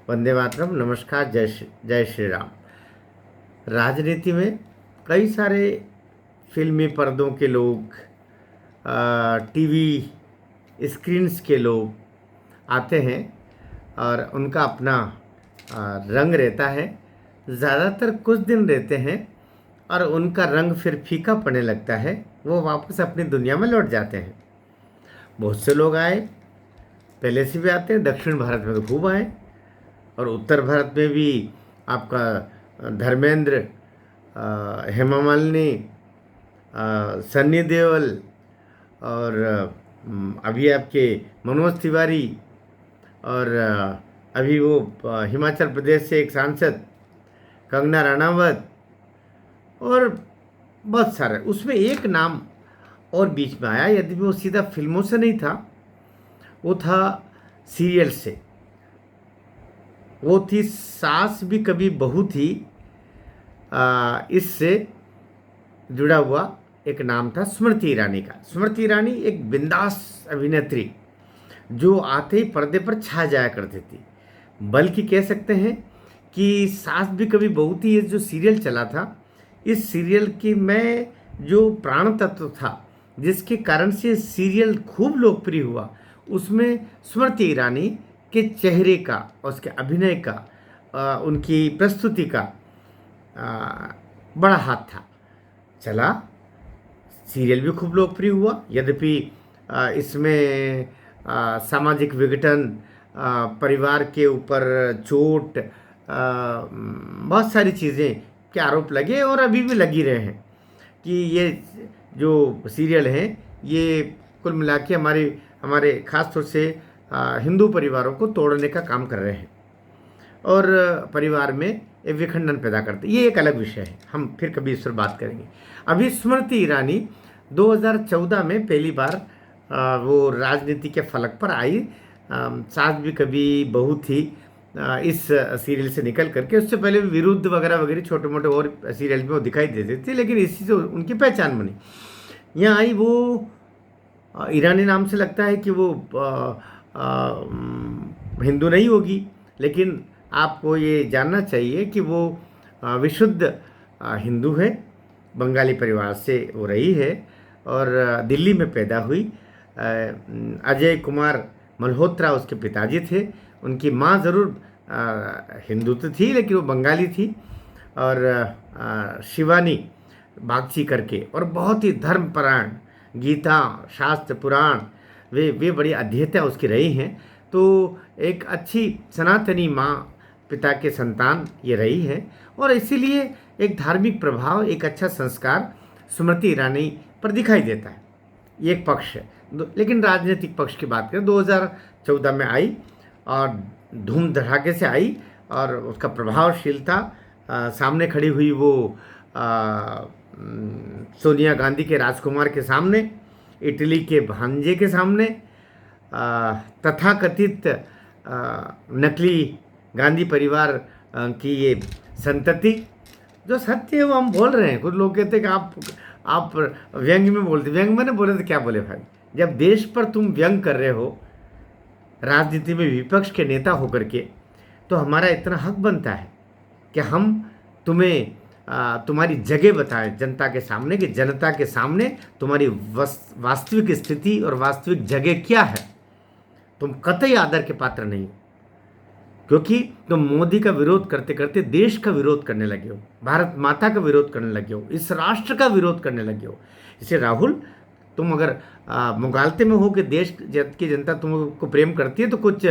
वंदे मातरम। नमस्कार। जय श्री राम। राजनीति में कई सारे फिल्मी पर्दों के लोग, टीवी स्क्रीन्स के लोग आते हैं और उनका अपना रंग रहता है। ज़्यादातर कुछ दिन रहते हैं और उनका रंग फिर फीका पड़ने लगता है। वो वापस अपनी दुनिया में लौट जाते हैं। बहुत से लोग आए, पहले से भी आते हैं। दक्षिण भारत में तो खूब आए और उत्तर भारत में भी आपका धर्मेंद्र, हेमा मालिनी, सन्नी देओल और अभी आपके मनोज तिवारी और अभी वो हिमाचल प्रदेश से एक सांसद कंगना रनावत और बहुत सारे। उसमें एक नाम और बीच में आया, यदि वो सीधा फिल्मों से नहीं था, वो था सीरियल से। वो थी सास भी कभी बहू थी। इससे जुड़ा हुआ एक नाम था स्मृति ईरानी का। स्मृति ईरानी एक बिंदास अभिनेत्री जो आते ही पर्दे पर छा जाया करती थी। बल्कि कह सकते हैं कि सास भी कभी बहू थी, ये जो सीरियल चला था, इस सीरियल की में जो प्राण तत्व था जिसके कारण से सीरियल खूब लोकप्रिय हुआ, उसमें स्मृति ईरानी के चेहरे का और उसके अभिनय का, उनकी प्रस्तुति का बड़ा हाथ था। चला, सीरियल भी खूब लोकप्रिय हुआ। यद्यपि इसमें सामाजिक विघटन, परिवार के ऊपर चोट, बहुत सारी चीज़ें के आरोप लगे और अभी भी लगी रहे हैं कि ये जो सीरियल हैं ये कुल मिला के हमारे ख़ास तौर से हिंदू परिवारों को तोड़ने का काम कर रहे हैं और परिवार में एक विखंडन पैदा करते। ये एक अलग विषय है, हम फिर कभी इस पर बात करेंगे। अभी स्मृति ईरानी 2014 में पहली बार वो राजनीति के फलक पर आई। सास भी कभी बहू थी इस सीरियल से निकल करके। उससे पहले विरुद्ध वगैरह वगैरह छोटे मोटे और सीरियल में वो दिखाई देते थे, लेकिन इसी से उनकी पहचान बनी। यहाँ आई वो ईरानी नाम से लगता है कि वो हिंदू नहीं होगी, लेकिन आपको ये जानना चाहिए कि वो विशुद्ध हिंदू है। बंगाली परिवार से वो रही है और दिल्ली में पैदा हुई। अजय कुमार मल्होत्रा उसके पिताजी थे। उनकी माँ ज़रूर हिंदू तो थी, लेकिन वो बंगाली थी। और शिवानी बागची करके, और बहुत ही धर्मपरायण, गीता शास्त्र पुराण वे बड़ी अध्येता उसकी रही हैं। तो एक अच्छी सनातनी माँ पिता के संतान ये रही है और इसीलिए एक धार्मिक प्रभाव, एक अच्छा संस्कार स्मृति ईरानी पर दिखाई देता है। ये एक पक्ष है। लेकिन राजनीतिक पक्ष की बात करें, 2014 में आई और धूम धड़ाके से आई और उसका प्रभावशीलता सामने खड़ी हुई वो सोनिया गांधी के राजकुमार के सामने, इटली के भांजे के सामने, तथाकथित नकली गांधी परिवार की ये संतति। जो सत्य है वो हम बोल रहे हैं। कुछ लोग कहते हैं कि आप व्यंग में बोलते। व्यंग में नहीं बोले तो क्या बोले भाई? जब देश पर तुम व्यंग कर रहे हो राजनीति में विपक्ष के नेता होकर के, तो हमारा इतना हक बनता है कि हम तुम्हें तुम्हारी जगह बताएं जनता के सामने, कि जनता के सामने तुम्हारी वास्तविक स्थिति और वास्तविक जगह क्या है। तुम कतई आदर के पात्र नहीं हो, क्योंकि तुम मोदी का विरोध करते करते देश का विरोध करने लगे हो, भारत माता का विरोध करने लगे हो, इस राष्ट्र का विरोध करने लगे हो। इसे राहुल, तुम अगर मुगालते में हो कि देश की जनता तुमको प्रेम करती है, तो कुछ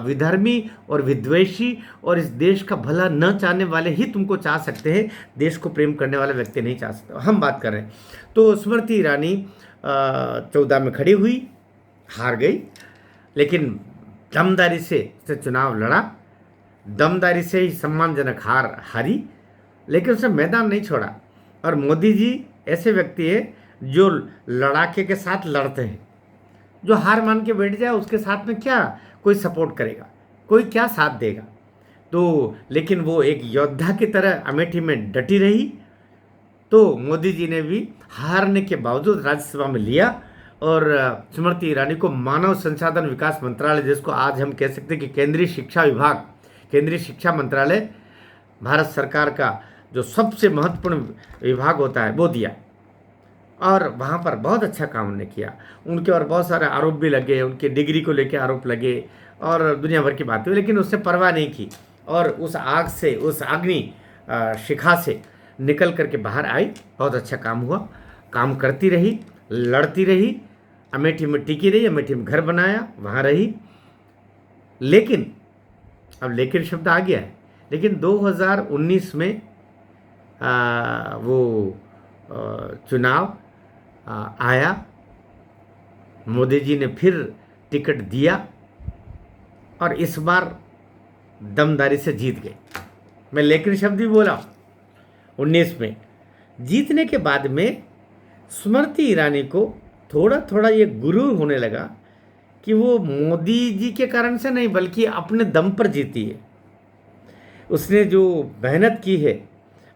विधर्मी और विद्वेषी और इस देश का भला न चाहने वाले ही तुमको चाह सकते हैं। देश को प्रेम करने वाले व्यक्ति नहीं चाह सकते। हम बात कर रहे हैं। तो स्मृति ईरानी 14 में खड़ी हुई, हार गई, लेकिन दमदारी से चुनाव लड़ा, दमदारी से ही सम्मानजनक हारी, लेकिन उसने मैदान नहीं छोड़ा। और मोदी जी ऐसे व्यक्ति है जो लड़ाके के साथ लड़ते हैं। जो हार मान के बैठ जाए उसके साथ में क्या कोई सपोर्ट करेगा, कोई क्या साथ देगा? तो लेकिन वो एक योद्धा की तरह अमेठी में डटी रही। तो मोदी जी ने भी हारने के बावजूद राज्यसभा में लिया और स्मृति ईरानी को मानव संसाधन विकास मंत्रालय, जिसको आज हम कह सकते हैं कि केंद्रीय शिक्षा विभाग, केंद्रीय शिक्षा मंत्रालय भारत सरकार का जो सबसे महत्वपूर्ण विभाग होता है वो दिया, और वहाँ पर बहुत अच्छा काम उन्होंने किया। उनके और बहुत सारे आरोप भी लगे, उनके डिग्री को लेकर आरोप लगे और दुनिया भर की बातें हुई, लेकिन उससे परवाह नहीं की और उस आग से, उस अग्नि शिखा से निकल करके बाहर आई। बहुत अच्छा काम हुआ, काम करती रही, लड़ती रही, अमेठी में टिकी रही, अमेठी में घर बनाया, वहाँ रही। लेकिन अब लेकिन शब्द आ गया है, लेकिन 2019 में वो चुनाव आया, मोदी जी ने फिर टिकट दिया और इस बार दमदारी से जीत गए। मैं लेकिन शब्द भी बोला 19 में। जीतने के बाद में स्मृति ईरानी को थोड़ा थोड़ा ये गुरूर होने लगा कि वो मोदी जी के कारण से नहीं बल्कि अपने दम पर जीती है। उसने जो मेहनत की है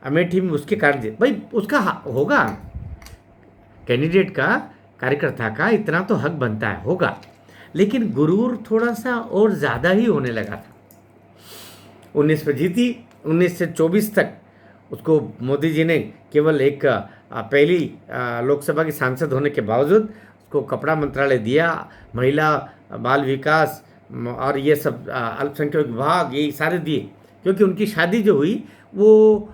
अमेठी में उसके कारण जीत, भाई उसका होगा, कैंडिडेट का, कार्यकर्ता का इतना तो हक बनता है, होगा, लेकिन गुरूर थोड़ा सा और ज़्यादा ही होने लगा था। 19 में जीती, 19 से 24 तक उसको मोदी जी ने केवल एक पहली लोकसभा की सांसद होने के बावजूद उसको कपड़ा मंत्रालय दिया, महिला बाल विकास और ये सब अल्पसंख्यक विभाग, ये सारे दिए, क्योंकि उनकी शादी जो हुई वो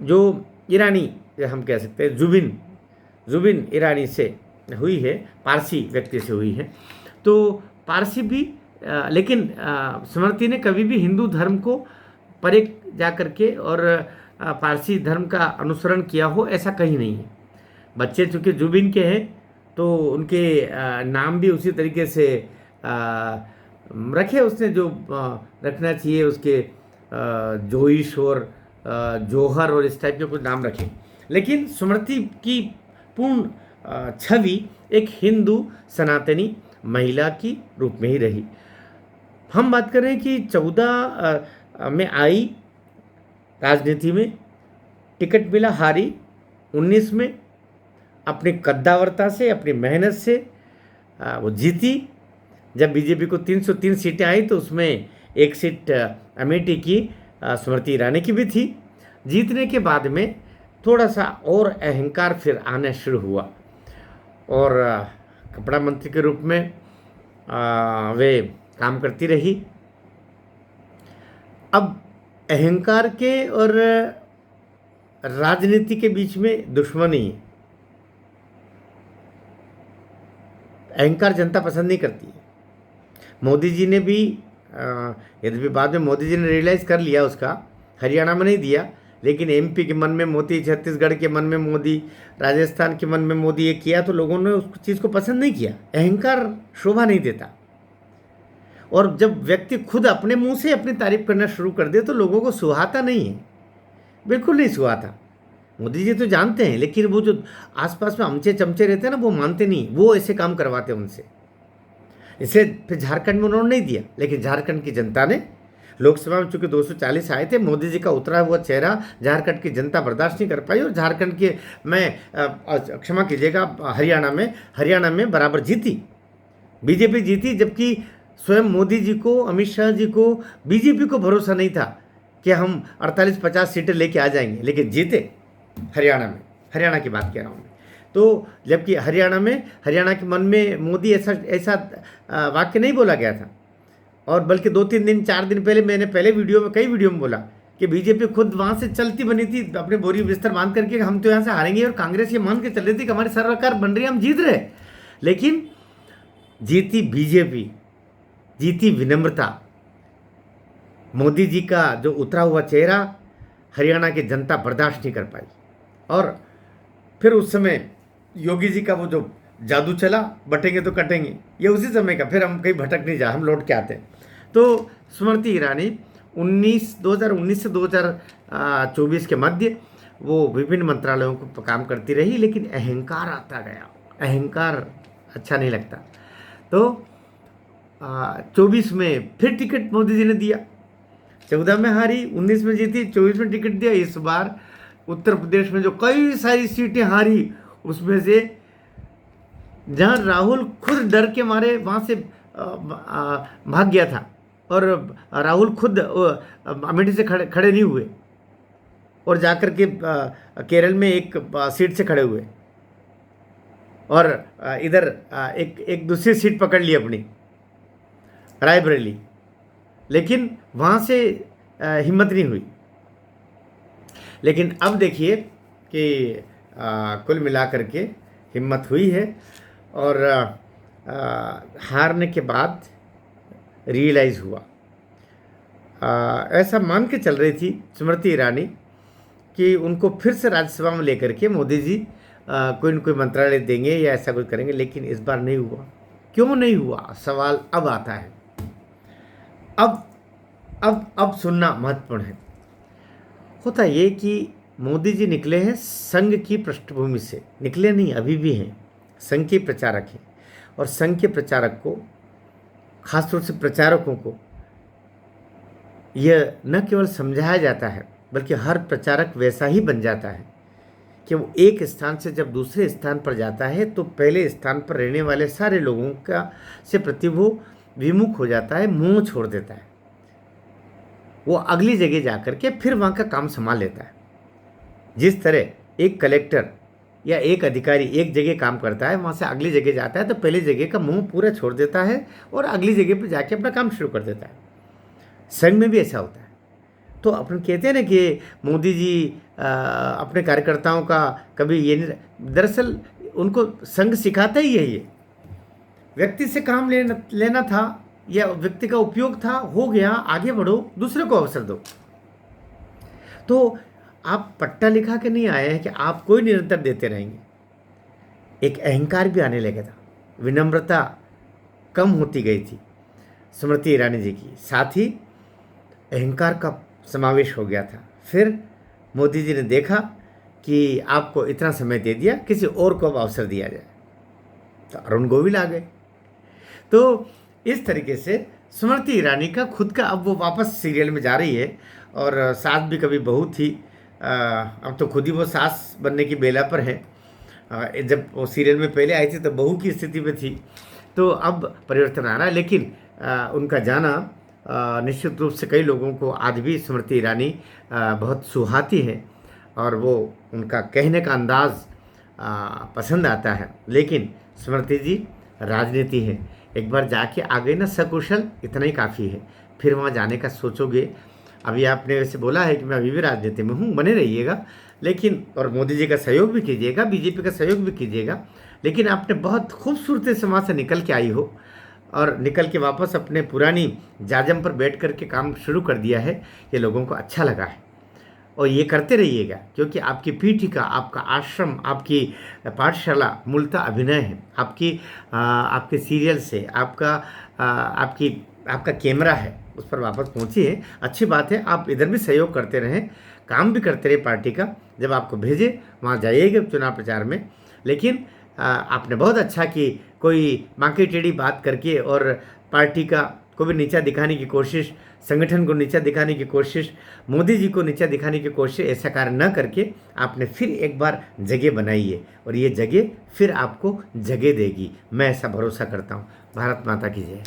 जो ईरानी हम कह सकते हैं जुबिन ईरानी से हुई है, पारसी व्यक्ति से हुई है। तो पारसी भी लेकिन स्मृति ने कभी भी हिंदू धर्म को परे जा करके और पारसी धर्म का अनुसरण किया हो ऐसा कहीं नहीं है। बच्चे चूँकि जुबिन के हैं तो उनके नाम भी उसी तरीके से रखे उसने जो रखना चाहिए, उसके जोइश और जौहर और इस टाइप के कुछ नाम रखे, लेकिन स्मृति की पूर्ण छवि एक हिंदू सनातनी महिला की रूप में ही रही। हम बात कर रहे हैं कि 14 में आई राजनीति में, टिकट मिला, हारी। 19 में अपनी कद्दावरता से, अपनी मेहनत से वो जीती। जब बीजेपी को 303 सीटें आई तो उसमें एक सीट अमेठी की स्मृति ईरानी की भी थी। जीतने के बाद में थोड़ा सा और अहंकार फिर आना शुरू हुआ और कपड़ा मंत्री के रूप में वे काम करती रही। अब अहंकार के और राजनीति के बीच में दुश्मनी है। अहंकार जनता पसंद नहीं करती है। मोदी जी ने भी यद्यपि बाद में मोदी जी ने रियलाइज़ कर लिया, उसका हरियाणा में नहीं दिया, लेकिन एमपी के मन में मोदी, छत्तीसगढ़ के मन में मोदी, राजस्थान के मन में मोदी, ये किया तो लोगों ने उस चीज़ को पसंद नहीं किया। अहंकार शोभा नहीं देता, और जब व्यक्ति खुद अपने मुंह से अपनी तारीफ करना शुरू कर दे तो लोगों को सुहाता नहीं है, बिल्कुल नहीं सुहाता। मोदी जी तो जानते हैं, लेकिन वो जो आसपास में अमचे चमचे रहते हैं ना, वो मानते नहीं, वो ऐसे काम करवाते उनसे। इसे फिर झारखंड में उन्होंने नहीं दिया, लेकिन झारखंड की जनता ने, लोकसभा में चूंकि 240 आए थे, मोदी जी का उतरा हुआ चेहरा झारखंड की जनता बर्दाश्त नहीं कर पाई और झारखंड के, मैं क्षमा कीजिएगा, हरियाणा में बराबर जीती, बीजेपी जीती, जबकि स्वयं मोदी जी को, अमित शाह जी को, बीजेपी को भरोसा नहीं था कि हम 48-50 सीटें लेके आ जाएंगे, लेकिन जीते हरियाणा की बात कह रहा हूँ मैं। तो जबकि हरियाणा के मन में मोदी ऐसा वाक्य नहीं बोला गया था, और बल्कि 2-3 दिन 4 दिन पहले मैंने कई वीडियो में बोला कि बीजेपी खुद वहाँ से चलती बनी थी अपने बोरी बिस्तर बांध करके, हम तो यहाँ से हारेंगे, और कांग्रेस ये मान के चल रही थी कि हमारी सरकार बन रही है, हम जीत रहे। लेकिन जीती बीजेपी, जीती विनम्रता। मोदी जी का जो उतरा हुआ चेहरा हरियाणा की जनता बर्दाश्त नहीं कर पाई, और फिर उस समय योगी जी का वो जो जादू चला, बटेंगे तो कटेंगे, ये उसी समय का, फिर हम कहीं भटक नहीं जा, हम लौट के आते हैं। तो स्मृति ईरानी 2019 से 2024 के मध्य वो विभिन्न मंत्रालयों को काम करती रही, लेकिन अहंकार आता गया, अहंकार अच्छा नहीं लगता। तो 24 में फिर टिकट मोदी जी ने दिया, 14 में हारी, 19 में जीती, 24 में टिकट दिया। इस बार उत्तर प्रदेश में जो कई सारी सीटें हारी, उसमें से जहाँ राहुल खुद डर के मारे वहाँ से भाग गया था, और राहुल खुद अमेठी से खड़े खड़े नहीं हुए और जाकर के केरल में एक सीट से खड़े हुए और इधर एक एक दूसरी सीट पकड़ ली अपनी, रायबरेली, लेकिन वहाँ से हिम्मत नहीं हुई। लेकिन अब देखिए कि कुल मिलाकर के हिम्मत हुई है और हारने के बाद रियलाइज़ हुआ। ऐसा मान के चल रही थी स्मृति ईरानी कि उनको फिर से राज्यसभा में लेकर के मोदी जी कोई न कोई मंत्रालय देंगे या ऐसा कुछ करेंगे, लेकिन इस बार नहीं हुआ। क्यों नहीं हुआ, सवाल अब आता है। अब सुनना महत्वपूर्ण है। होता ये कि मोदी जी निकले हैं संघ की पृष्ठभूमि से, निकले नहीं, अभी भी हैं, संघ के प्रचारक हैं। और संघ के प्रचारक को, खासतौर से प्रचारकों को, यह न केवल समझाया जाता है बल्कि हर प्रचारक वैसा ही बन जाता है कि वो एक स्थान से जब दूसरे स्थान पर जाता है तो पहले स्थान पर रहने वाले सारे लोगों का से प्रति वो विमुख हो जाता है, मुंह छोड़ देता है। वो अगली जगह जाकर के फिर वहाँ का काम संभाल लेता है। जिस तरह एक कलेक्टर या एक अधिकारी एक जगह काम करता है, वहाँ से अगली जगह जाता है तो पहली जगह का मुंह पूरा छोड़ देता है और अगली जगह पर जाके अपना काम शुरू कर देता है। संघ में भी ऐसा होता है। तो अपन कहते हैं ना कि मोदी जी अपने कार्यकर्ताओं का कभी ये नहीं, दरअसल उनको संघ सिखाता ही है। ये व्यक्ति से काम लेना था या व्यक्ति का उपयोग था, हो गया, आगे बढ़ो, दूसरे को अवसर दो। तो आप पट्टा लिखा के नहीं आए हैं कि आप कोई निरंतर देते रहेंगे। एक अहंकार भी आने लगा था, विनम्रता कम होती गई थी स्मृति ईरानी जी की, साथ ही अहंकार का समावेश हो गया था। फिर मोदी जी ने देखा कि आपको इतना समय दे दिया, किसी और को अब अवसर दिया जाए, तो अरुण गोविल आ गए। तो इस तरीके से स्मृति ईरानी का खुद का, अब वो वापस सीरियल में जा रही है और सास भी कभी बहू थी, अब तो खुद ही वो सास बनने की बेला पर है। जब वो सीरियल में पहले आई थी तो बहू की स्थिति में थी, तो अब परिवर्तन आ रहा है। लेकिन उनका जाना निश्चित रूप से कई लोगों को आज भी स्मृति ईरानी बहुत सुहाती है और वो उनका कहने का अंदाज़ पसंद आता है। लेकिन स्मृति जी राजनीति है, एक बार जाके आ गए ना सकुशल, इतना ही काफ़ी है। फिर वहाँ जाने का सोचोगे, अभी आपने वैसे बोला है कि मैं अभी भी राजनीति में हूँ, बने रहिएगा, लेकिन और मोदी जी का सहयोग भी कीजिएगा, बीजेपी का सहयोग भी कीजिएगा। लेकिन आपने बहुत खूबसूरती से वहाँ से निकल के आई हो और निकल के वापस अपने पुरानी जाजम पर बैठ कर के काम शुरू कर दिया है, ये लोगों को अच्छा लगा है। और ये करते रहिएगा, क्योंकि आपकी पीठिका, आपका आश्रम, आपकी पाठशाला मूलतः अभिनय है। आपके सीरियल से आपका कैमरा है, उस पर वापस पहुँची है। अच्छी बात है, आप इधर भी सहयोग करते रहें, काम भी करते रहे पार्टी का। जब आपको भेजे वहाँ जाइएगा चुनाव प्रचार में। लेकिन आपने बहुत अच्छा कि कोई बाकी टेढ़ी बात करके और पार्टी का को भी नीचा दिखाने की कोशिश, संगठन को नीचा दिखाने की कोशिश, मोदी जी को नीचा दिखाने की कोशिश, ऐसा कार्य न करके आपने फिर एक बार जगह बनाई है और ये जगह फिर आपको जगह देगी। मैं ऐसा भरोसा करता हूँ। भारत माता की जय।